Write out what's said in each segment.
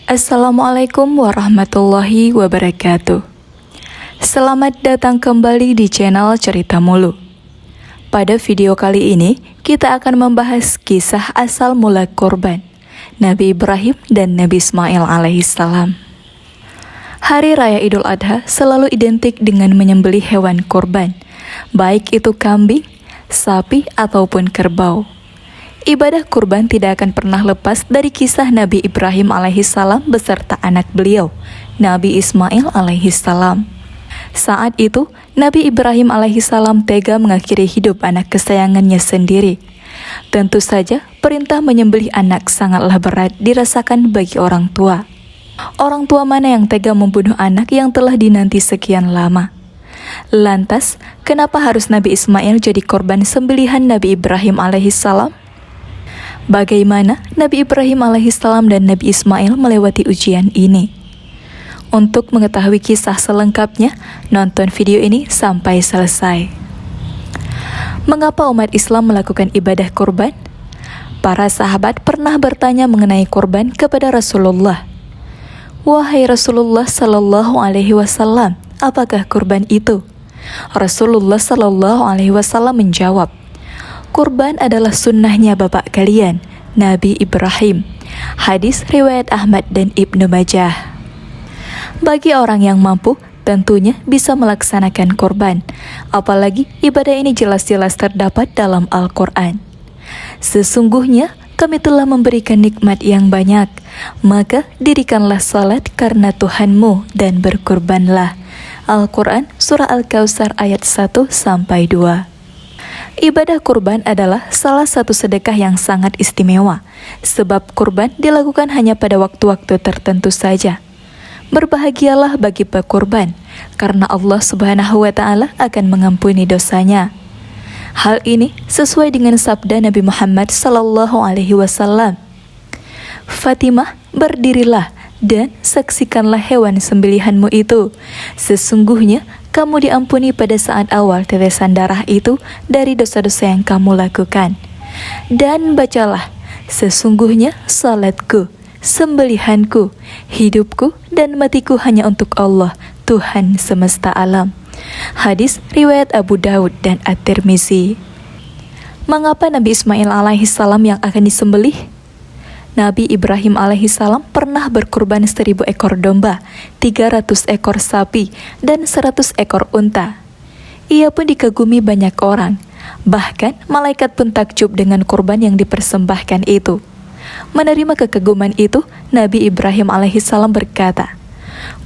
Assalamualaikum warahmatullahi wabarakatuh. Selamat datang kembali di channel Cerita Mulu. Pada video kali ini, kita akan membahas kisah asal mula kurban Nabi Ibrahim dan Nabi Ismail alaihissalam. Hari Raya Idul Adha selalu identik dengan menyembelih hewan kurban, baik itu kambing, sapi, ataupun kerbau. Ibadah kurban tidak akan pernah lepas dari kisah Nabi Ibrahim alaihissalam beserta anak beliau, Nabi Ismail alaihissalam. Saat itu, Nabi Ibrahim alaihissalam tega mengakhiri hidup anak kesayangannya sendiri. Tentu saja, perintah menyembelih anak sangatlah berat dirasakan bagi orang tua. Orang tua mana yang tega membunuh anak yang telah dinanti sekian lama? Lantas, kenapa harus Nabi Ismail jadi korban sembelihan Nabi Ibrahim alaihissalam? Bagaimana Nabi Ibrahim alaihissalam dan Nabi Ismail melewati ujian ini? Untuk mengetahui kisah selengkapnya, nonton video ini sampai selesai. Mengapa umat Islam melakukan ibadah kurban? Para sahabat pernah bertanya mengenai kurban kepada Rasulullah. Wahai Rasulullah sallallahu alaihi wasallam, apakah kurban itu? Rasulullah sallallahu alaihi wasallam menjawab, kurban adalah sunnahnya bapak kalian, Nabi Ibrahim. Hadis riwayat Ahmad dan Ibnu Majah. Bagi orang yang mampu, tentunya bisa melaksanakan kurban. Apalagi ibadah ini jelas-jelas terdapat dalam Al-Quran. Sesungguhnya kami telah memberikan nikmat yang banyak, maka dirikanlah salat karena Tuhanmu dan berkurbanlah. Al-Quran Surah Al-Kautsar ayat 1-2. Ibadah kurban adalah salah satu sedekah yang sangat istimewa, sebab kurban dilakukan hanya pada waktu-waktu tertentu saja. Berbahagialah bagi pekurban, karena Allah Subhanahu wa Ta'ala akan mengampuni dosanya. Hal ini sesuai dengan sabda Nabi Muhammad sallallahu alaihi wasallam. Fatimah, berdirilah dan saksikanlah hewan sembelihanmu itu. Sesungguhnya kamu diampuni pada saat awal tetesan darah itu dari dosa-dosa yang kamu lakukan. Dan bacalah, sesungguhnya salatku, sembelihanku, hidupku dan matiku hanya untuk Allah, Tuhan semesta alam. Hadis riwayat Abu Daud dan At-Tirmizi. Mengapa Nabi Ismail alaihissalam yang akan disembelih? Nabi Ibrahim alaihissalam pernah berkurban 1000 ekor domba, 300 ekor sapi, dan 100 ekor unta. Ia pun dikagumi banyak orang. Bahkan malaikat pun takjub dengan kurban yang dipersembahkan itu. Menerima kekaguman itu, Nabi Ibrahim alaihissalam berkata,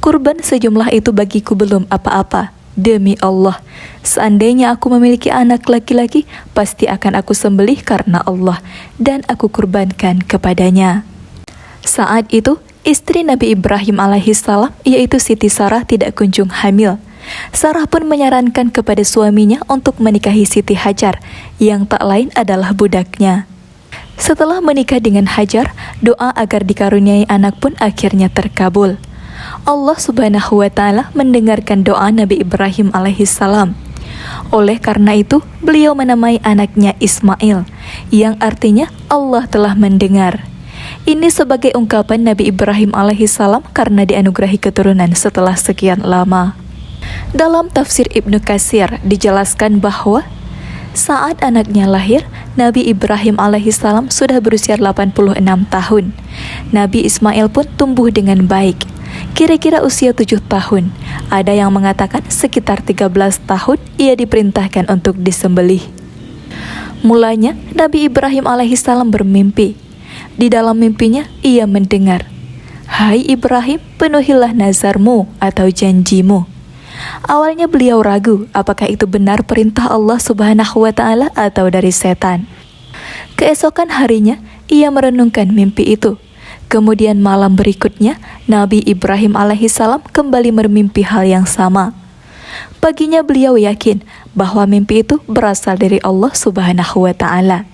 kurban sejumlah itu bagiku belum apa-apa. Demi Allah, seandainya aku memiliki anak laki-laki, pasti akan aku sembelih karena Allah, dan aku kurbankan kepadanya. Saat itu, istri Nabi Ibrahim alaihissalam, yaitu Siti Sarah, tidak kunjung hamil. Sarah pun menyarankan kepada suaminya untuk menikahi Siti Hajar, yang tak lain adalah budaknya. Setelah menikah dengan Hajar, doa agar dikaruniai anak pun akhirnya terkabul. Allah Subhanahu wa Ta'ala mendengarkan doa Nabi Ibrahim alaihissalam. Oleh karena itu, beliau menamai anaknya Ismail, yang artinya Allah telah mendengar. Ini sebagai ungkapan Nabi Ibrahim alaihissalam karena dianugerahi keturunan setelah sekian lama. Dalam tafsir Ibnu Katsir dijelaskan bahwa saat anaknya lahir, Nabi Ibrahim alaihissalam sudah berusia 86 tahun. Nabi Ismail pun tumbuh dengan baik. Kira-kira usia 7 tahun. Ada yang mengatakan sekitar 13 tahun ia diperintahkan untuk disembelih. Mulanya Nabi Ibrahim alaihissalam bermimpi. Di dalam mimpinya ia mendengar, "Hai Ibrahim, penuhilah nazarmu atau janjimu." Awalnya beliau ragu apakah itu benar perintah Allah Subhanahu wa Ta'ala atau dari setan. Keesokan harinya ia merenungkan mimpi itu. Kemudian malam berikutnya, Nabi Ibrahim alaihissalam kembali bermimpi hal yang sama. Paginya beliau yakin bahwa mimpi itu berasal dari Allah Subhanahu wa Ta'ala.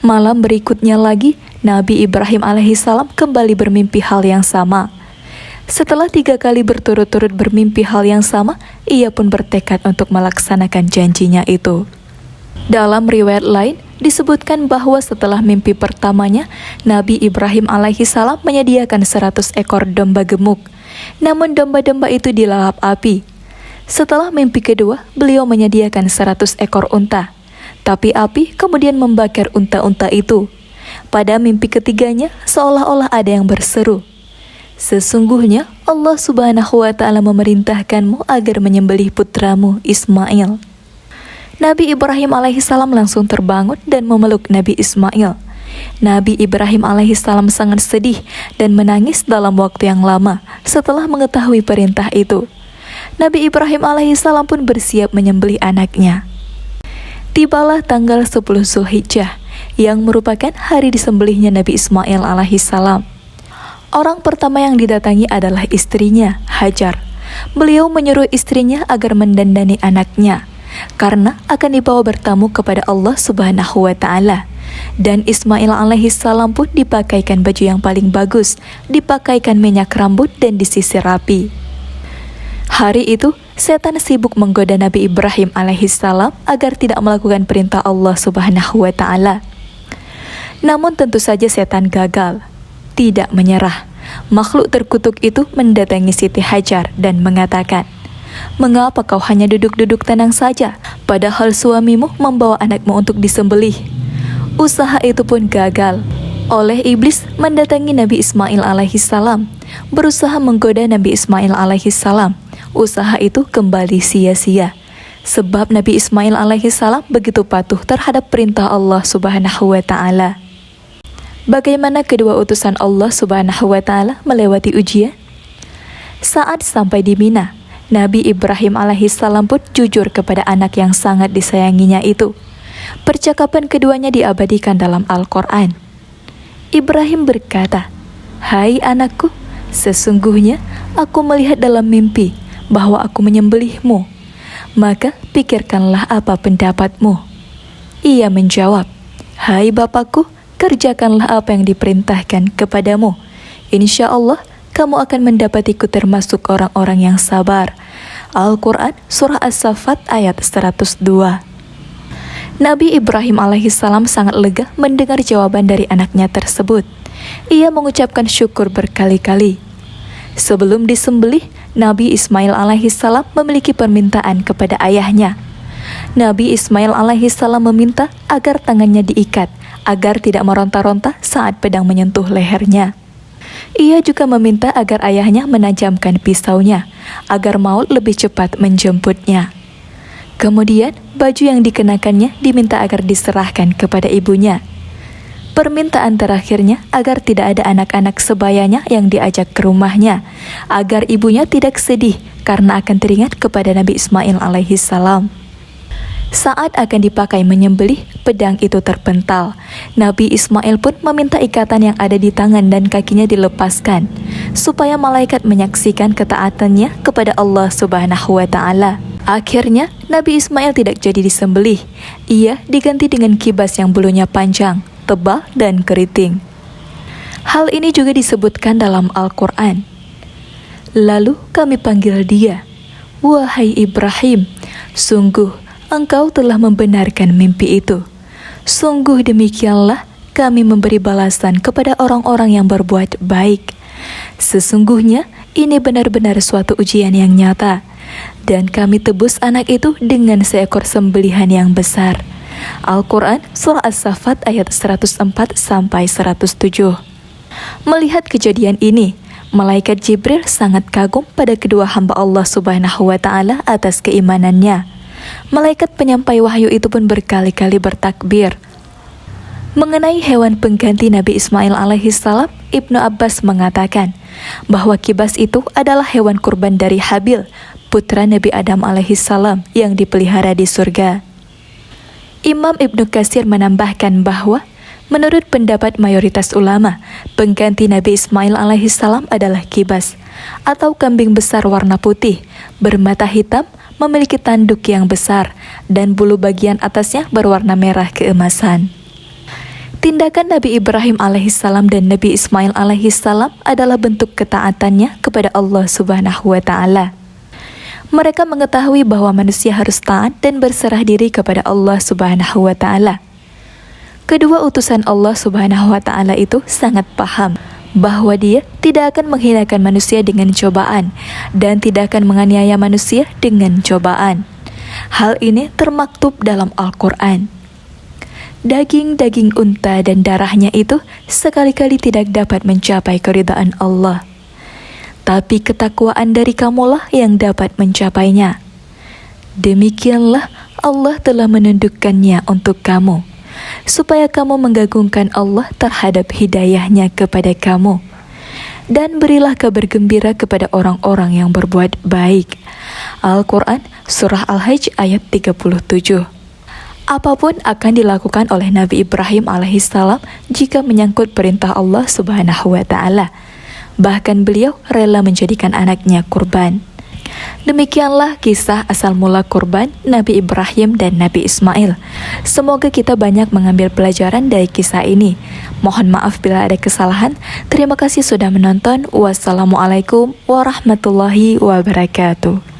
Malam berikutnya lagi, Nabi Ibrahim alaihissalam kembali bermimpi hal yang sama. Setelah 3 kali berturut-turut bermimpi hal yang sama, ia pun bertekad untuk melaksanakan janjinya itu. Dalam riwayat lain, disebutkan bahwa setelah mimpi pertamanya, Nabi Ibrahim alaihissalam menyediakan 100 ekor domba gemuk. Namun domba-domba itu dilalap api. Setelah mimpi kedua, beliau menyediakan 100 ekor unta. Tapi api kemudian membakar unta-unta itu. Pada mimpi ketiganya, seolah-olah ada yang berseru, "Sesungguhnya Allah Subhanahu wa Ta'ala memerintahkanmu agar menyembelih putramu Ismail." Nabi Ibrahim alaihissalam langsung terbangun dan memeluk Nabi Ismail. Nabi Ibrahim alaihissalam sangat sedih dan menangis dalam waktu yang lama setelah mengetahui perintah itu. Nabi Ibrahim alaihissalam pun bersiap menyembelih anaknya. Tibalah tanggal 10 Zulhijjah yang merupakan hari disembelihnya Nabi Ismail alaihissalam. Orang pertama yang didatangi adalah istrinya, Hajar. Beliau menyuruh istrinya agar mendandani anaknya karena akan dibawa bertamu kepada Allah Subhanahu wa Ta'ala. Dan Ismail alaihissalam pun dipakaikan baju yang paling bagus, dipakaikan minyak rambut dan disisir rapi. Hari itu, setan sibuk menggoda Nabi Ibrahim alaihissalam agar tidak melakukan perintah Allah Subhanahu wa Ta'ala. Namun tentu saja setan gagal, tidak menyerah. Makhluk terkutuk itu mendatangi Siti Hajar dan mengatakan, "Mengapa kau hanya duduk-duduk tenang saja, padahal suamimu membawa anakmu untuk disembelih?" Usaha itu pun gagal. Oleh iblis mendatangi Nabi Ismail alaihissalam, berusaha menggoda Nabi Ismail alaihissalam. Usaha itu kembali sia-sia, sebab Nabi Ismail alaihissalam begitu patuh terhadap perintah Allah Subhanahu wa Ta'ala. Bagaimana kedua utusan Allah Subhanahu wa Ta'ala melewati ujian? Saat sampai di Mina, Nabi Ibrahim alaihissalam pun jujur kepada anak yang sangat disayanginya itu. Percakapan keduanya diabadikan dalam Al-Quran. Ibrahim berkata, "Hai anakku, sesungguhnya aku melihat dalam mimpi bahwa aku menyembelihmu. Maka pikirkanlah apa pendapatmu." Ia menjawab, "Hai bapakku, kerjakanlah apa yang diperintahkan kepadamu. Insya Allah kamu akan mendapatiku termasuk orang-orang yang sabar." Al-Quran Surah As-Saffat ayat 102. Nabi Ibrahim alaihissalam sangat lega mendengar jawaban dari anaknya tersebut. Ia mengucapkan syukur berkali-kali. Sebelum disembelih, Nabi Ismail alaihissalam memiliki permintaan kepada ayahnya. Nabi Ismail alaihissalam meminta agar tangannya diikat, agar tidak meronta-ronta saat pedang menyentuh lehernya. Ia juga meminta agar ayahnya menajamkan pisaunya, agar maut lebih cepat menjemputnya. Kemudian, baju yang dikenakannya diminta agar diserahkan kepada ibunya. Permintaan terakhirnya agar tidak ada anak-anak sebayanya yang diajak ke rumahnya, agar ibunya tidak sedih karena akan teringat kepada Nabi Ismail alaihissalam. Saat akan dipakai menyembelih, pedang itu terpental. Nabi Ismail pun meminta ikatan yang ada di tangan dan kakinya dilepaskan, supaya malaikat menyaksikan ketaatannya kepada Allah Subhanahu wa Ta'ala. Akhirnya, Nabi Ismail tidak jadi disembelih. Ia diganti dengan kibas yang bulunya panjang, tebal, dan keriting. Hal ini juga disebutkan dalam Al-Quran. Lalu kami panggil dia, "Wahai Ibrahim, sungguh engkau telah membenarkan mimpi itu. Sungguh demikianlah kami memberi balasan kepada orang-orang yang berbuat baik. Sesungguhnya ini benar-benar suatu ujian yang nyata. Dan kami tebus anak itu dengan seekor sembelihan yang besar." Al-Quran Surah As-Saffat ayat 104-107. Melihat kejadian ini, malaikat Jibril sangat kagum pada kedua hamba Allah Subhanahu wa Ta'ala atas keimanannya. Malaikat penyampai wahyu itu pun berkali-kali bertakbir. Mengenai hewan pengganti Nabi Ismail alaihissalam, Ibnu Abbas mengatakan bahwa kibas itu adalah hewan kurban dari Habil, putra Nabi Adam alaihissalam yang dipelihara di surga. Imam Ibnu Katsir menambahkan bahwa menurut pendapat mayoritas ulama, pengganti Nabi Ismail alaihissalam adalah kibas, atau kambing besar warna putih, bermata hitam, memiliki tanduk yang besar, dan bulu bagian atasnya berwarna merah keemasan. Tindakan Nabi Ibrahim alaihissalam dan Nabi Ismail alaihissalam adalah bentuk ketaatannya kepada Allah Subhanahu wa Ta'ala. Mereka mengetahui bahwa manusia harus taat dan berserah diri kepada Allah Subhanahu wa Ta'ala. Kedua utusan Allah Subhanahu wa Ta'ala itu sangat paham bahwa Dia tidak akan menghinakan manusia dengan cobaan dan tidak akan menganiaya manusia dengan cobaan. Hal ini termaktub dalam Al-Quran. Daging-daging unta dan darahnya itu sekali-kali tidak dapat mencapai keridhaan Allah. Tapi ketakwaan dari kamulah yang dapat mencapainya. Demikianlah Allah telah menundukkannya untuk kamu, supaya kamu menggagungkan Allah terhadap hidayahnya kepada kamu. Dan berilah kabar gembira kepada orang-orang yang berbuat baik. Al-Quran Surah Al-Hajj ayat 37. Apapun akan dilakukan oleh Nabi Ibrahim alaihissalam jika menyangkut perintah Allah Subhanahu wa Ta'ala. Bahkan beliau rela menjadikan anaknya kurban. Demikianlah kisah asal mula kurban Nabi Ibrahim dan Nabi Ismail. Semoga kita banyak mengambil pelajaran dari kisah ini. Mohon maaf bila ada kesalahan. Terima kasih sudah menonton. Wassalamualaikum warahmatullahi wabarakatuh.